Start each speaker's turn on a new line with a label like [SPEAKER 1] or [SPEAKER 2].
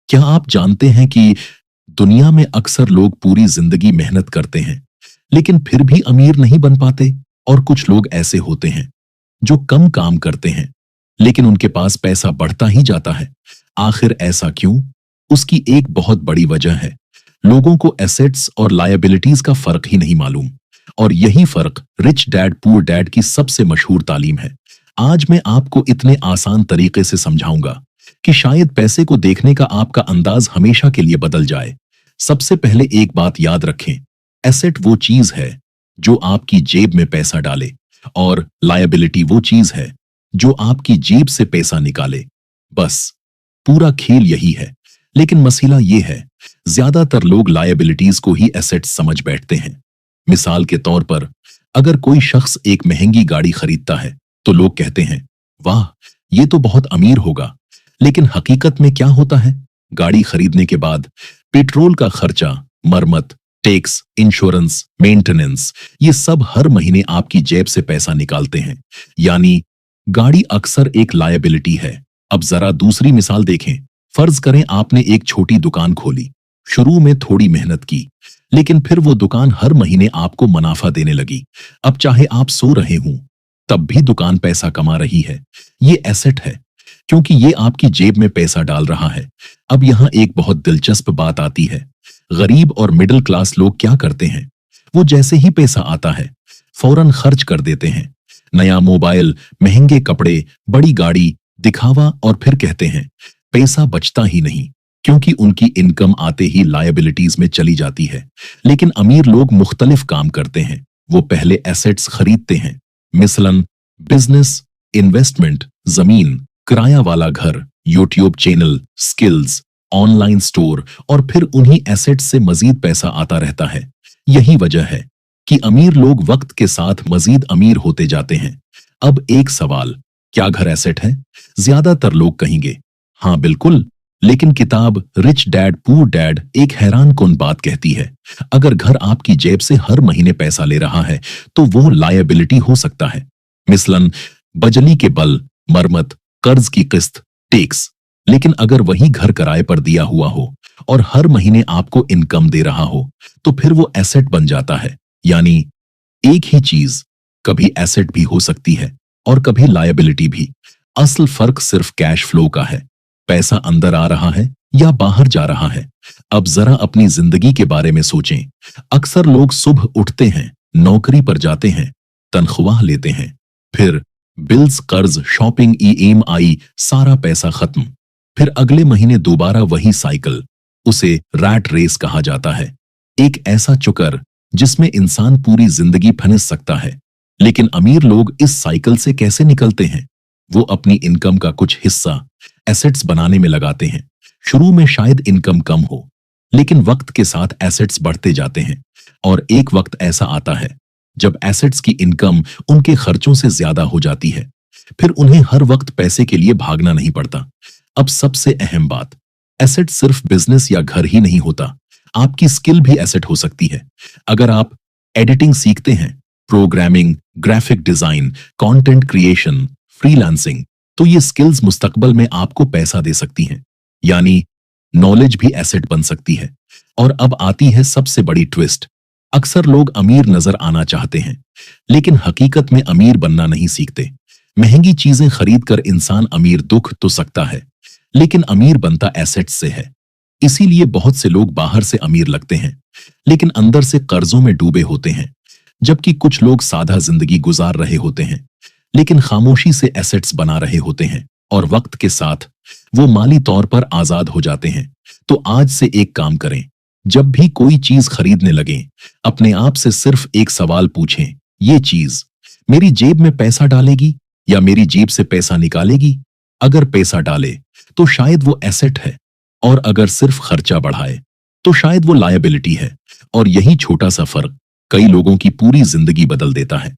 [SPEAKER 1] क्या आप जानते हैं कि दुनिया में अक्सर लोग पूरी जिंदगी मेहनत करते हैं लेकिन फिर भी अमीर नहीं बन पाते? और कुछ लोग ऐसे होते हैं जो कम काम करते हैं लेकिन उनके पास पैसा बढ़ता ही जाता है। आखिर ऐसा क्यों? उसकी एक बहुत बड़ी वजह है, लोगों को एसेट्स और लायबिलिटीज का फर्क ही नहीं मालूम। और यही फर्क रिच डैड पुअर डैड की सबसे मशहूर तालीम है। आज मैं आपको इतने आसान तरीके से समझाऊंगा कि शायद पैसे को देखने का आपका अंदाज हमेशा के लिए बदल जाए। सबसे पहले एक बात याद रखें, एसेट वो चीज है जो आपकी जेब में पैसा डाले और लायबिलिटी वो चीज है जो आपकी जेब से पैसा निकाले। बस पूरा खेल यही है। लेकिन मसला ये है, ज्यादातर लोग लायबिलिटीज को ही एसेट्स समझ बैठते हैं। मिसाल के तौर पर, अगर कोई शख्स एक महंगी गाड़ी खरीदता है तो लोग कहते हैं, वाह, ये तो बहुत अमीर होगा। लेकिन हकीकत में क्या होता है? गाड़ी खरीदने के बाद पेट्रोल का खर्चा, मरम्मत, टैक्स, इंश्योरेंस, मेंटेनेंस, ये सब हर महीने आपकी जेब से पैसा निकालते हैं। यानी गाड़ी अक्सर एक लायबिलिटी है। अब जरा दूसरी मिसाल देखें। फर्ज करें आपने एक छोटी दुकान खोली। शुरू में थोड़ी मेहनत की, लेकिन फिर वो दुकान हर महीने आपको मुनाफा देने लगी। अब चाहे आप सो रहे हों, तब भी दुकान पैसा कमा रही है। ये एसेट है, क्योंकि ये आपकी जेब में पैसा डाल रहा है। अब यहाँ एक बहुत दिलचस्प बात आती है। गरीब और मिडिल क्लास लोग क्या करते हैं? वो जैसे ही पैसा आता है फौरन खर्च कर देते हैं। नया मोबाइल, महंगे कपड़े, बड़ी गाड़ी, दिखावा, और फिर कहते हैं पैसा बचता ही नहीं, क्योंकि उनकी इनकम आते ही लायबिलिटीज में चली जाती है। लेकिन अमीर लोग मुख्तलिफ काम करते हैं। वो पहले एसेट्स खरीदते हैं, मिसलन बिजनेस, इन्वेस्टमेंट, जमीन, किराया वाला घर, YouTube channel, skills, online store, और फिर उन्हीं एसेट्स से मजीद पैसा आता रहता है। यही वजह है कि अमीर लोग वक्त के साथ मजीद अमीर होते जाते हैं। अब एक सवाल, क्या घर एसेट है? ज्यादातर लोग कहेंगे हाँ बिल्कुल। लेकिन किताब रिच डैड पुअर डैड एक हैरानकुन बात कहती है, अगर घर आपकी जेब से हर महीने पैसा ले रहा है तो वो लायबिलिटी हो सकता है। मिसलन बजली के बल, मरम्मत, कर्ज की किस्त, टैक्स। लेकिन अगर वही घर किराए पर दिया हुआ हो और हर महीने आपको इनकम दे रहा हो तो फिर वो एसेट बन जाता है। यानी एक ही चीज कभी एसेट भी हो सकती है और कभी लायबिलिटी भी। असल फर्क सिर्फ कैश फ्लो का है, पैसा अंदर आ रहा है या बाहर जा रहा है। अब जरा अपनी जिंदगी के बारे में सोचें। अक्सर लोग सुबह उठते हैं, नौकरी पर जाते हैं, तनख्वाह लेते हैं, फिर बिल्स, कर्ज, शॉपिंग, ईएमआई, सारा पैसा खत्म। फिर अगले महीने दोबारा वही साइकिल। उसे रैट रेस कहा जाता है। एक ऐसा चक्कर जिसमें इंसान पूरी जिंदगी फंस सकता है। लेकिन अमीर लोग इस साइकिल से कैसे निकलते हैं? वो अपनी इनकम का कुछ हिस्सा एसेट्स बनाने में लगाते हैं। शुरू में शायद इनकम कम हो, लेकिन वक्त के साथ एसेट्स बढ़ते जाते हैं। और एक वक्त ऐसा आता है जब एसेट्स की इनकम उनके खर्चों से ज्यादा हो जाती है। फिर उन्हें हर वक्त पैसे के लिए भागना नहीं पड़ता। अब सबसे अहम बात, एसेट सिर्फ बिजनेस या घर ही नहीं होता, आपकी स्किल भी एसेट हो सकती है। अगर आप एडिटिंग सीखते हैं, programming, graphic design, content creation, freelancing, तो ये स्किल्स मुस्तकबल में आपको पैसा दे सकती हैं। यानी नॉलेज भी एसेट बन सकती है। और अब आती है सबसे बड़ी ट्विस्ट। अक्सर लोग अमीर नजर आना चाहते हैं, लेकिन हकीकत में अमीर बनना नहीं सीखते। महंगी चीजें खरीदकर इंसान अमीर दुख तो सकता है, लेकिन अमीर बनता एसेट्स से है। इसीलिए बहुत से लोग बाहर से अमीर लगते हैं, लेकिन अंदर से कर्जों में डूबे होते हैं। जबकि कुछ लोग सादा जिंदगी गुजार रहे होते हैं, लेकिन खामोशी से एसेट्स बना रहे होते हैं। और वक्त के साथ वो माली तौर पर आजाद हो जाते हैं। तो आज से एक काम करें, जब भी कोई चीज खरीदने लगे, अपने आप से सिर्फ एक सवाल पूछें, ये चीज मेरी जेब में पैसा डालेगी या मेरी जेब से पैसा निकालेगी? अगर पैसा डाले तो शायद वो एसेट है, और अगर सिर्फ खर्चा बढ़ाए तो शायद वो लायबिलिटी है। और यही छोटा सा फर्क कई लोगों की पूरी जिंदगी बदल देता है।